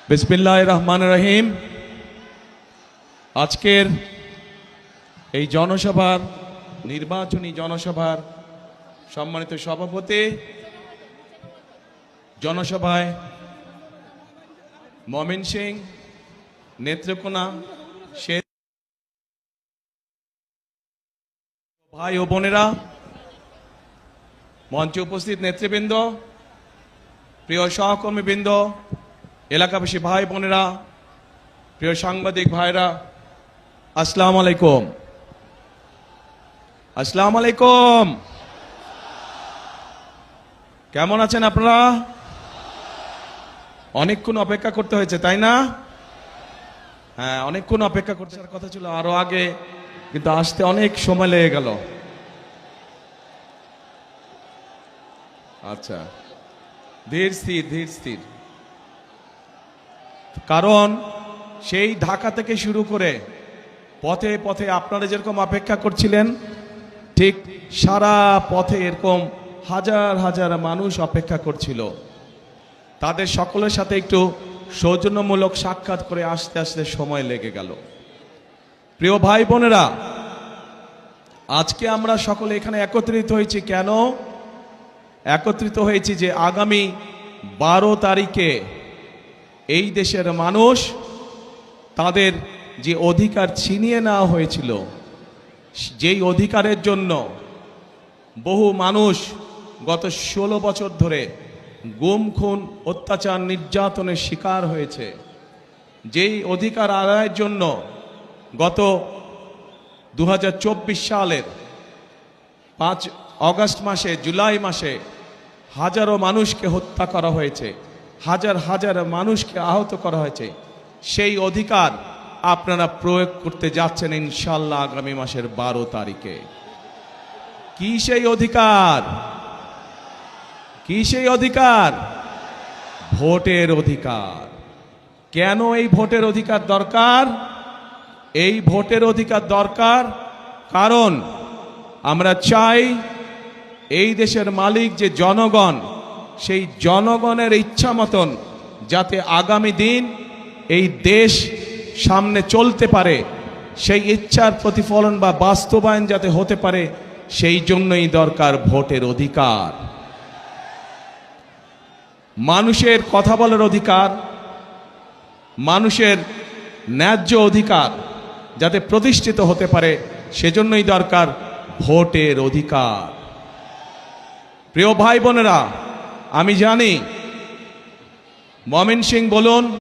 বিসমিল্লাহির রহমানির রহিম। আজকের এই জনসভার নির্বাচনী জনসভার সম্মানিত সভাপতি, জনসভায় ময়মনসিংহ, নেত্রকোনা, ভাই ও বোনেরা, মঞ্চে উপস্থিত নেতৃবৃন্দ, প্রিয় সহকর্মীবৃন্দ, এলাকাবাসী ভাই বোনেরা, প্রিয় সাংবাদিক ভাইরা, আসসালামু আলাইকুম। আসসালামু আলাইকুম। কেমন আছেন আপনারা? অনেকক্ষণ অপেক্ষা করতে হয়েছে, তাই না? হ্যাঁ, অনেকক্ষণ অপেক্ষা করতে কথা ছিল আরো আগে, কিন্তু আসতে অনেক সময় লেগে গেল। আচ্ছা, ধীর স্থির ধীর স্থির। কারণ সেই ঢাকা থেকে শুরু করে পথে পথে আপনারা যেরকম অপেক্ষা করছিলেন, ঠিক সারা পথে এরকম হাজার হাজার মানুষ অপেক্ষা করছিল। তাদের সকলের সাথে একটু সৌজন্যমূলক সাক্ষাৎ করে আসতে আসতে সময় লেগে গেল। প্রিয় ভাই বোনেরা, আজকে আমরা সকলে এখানে একত্রিত হয়েছি কেন? একত্রিত হয়েছি যে আগামী 12 তারিখে এই দেশের মানুষ তাদের যে অধিকার ছিনিয়ে নেওয়া হয়েছিল, যেই অধিকারের জন্য বহু মানুষ গত 16 বছর ধরে গুম খুন অত্যাচার নির্যাতনের শিকার হয়েছে, যেই অধিকার আদায়ের জন্য গত 2024 সালের 5 অগস্ট মাসে, জুলাই মাসে হাজারো মানুষকে হত্যা করা হয়েছে, হাজার হাজার মানুষকে আহত করা হয়েছে, সেই অধিকার আপনারা প্রয়োগ করতে যাচ্ছেন ইনশাআল্লাহ আগামী মাসের 12 তারিখে। কি সেই অধিকার? কি সেই অধিকার? ভোটের অধিকার। কেন এই ভোটের অধিকার দরকার? এই ভোটের অধিকার দরকার কারণ আমরা চাই এই দেশের মালিক যে জনগণ, সেই জনগণের ইচ্ছা মতন যাতে আগামী দিন এই দেশ সামনে চলতে পারে, সেই ইচ্ছার প্রতিফলন বা বাস্তবায়ন যাতে হতে পারে, সেই জন্যই দরকার ভোটের অধিকার। মানুষের কথা বলার অধিকার, মানুষের ন্যায্য অধিকার যাতে প্রতিষ্ঠিত হতে পারে, সেজন্যই দরকার ভোটের অধিকার। প্রিয় ভাই বোনেরা, আমি জানি ময়মনসিংহ বলুন,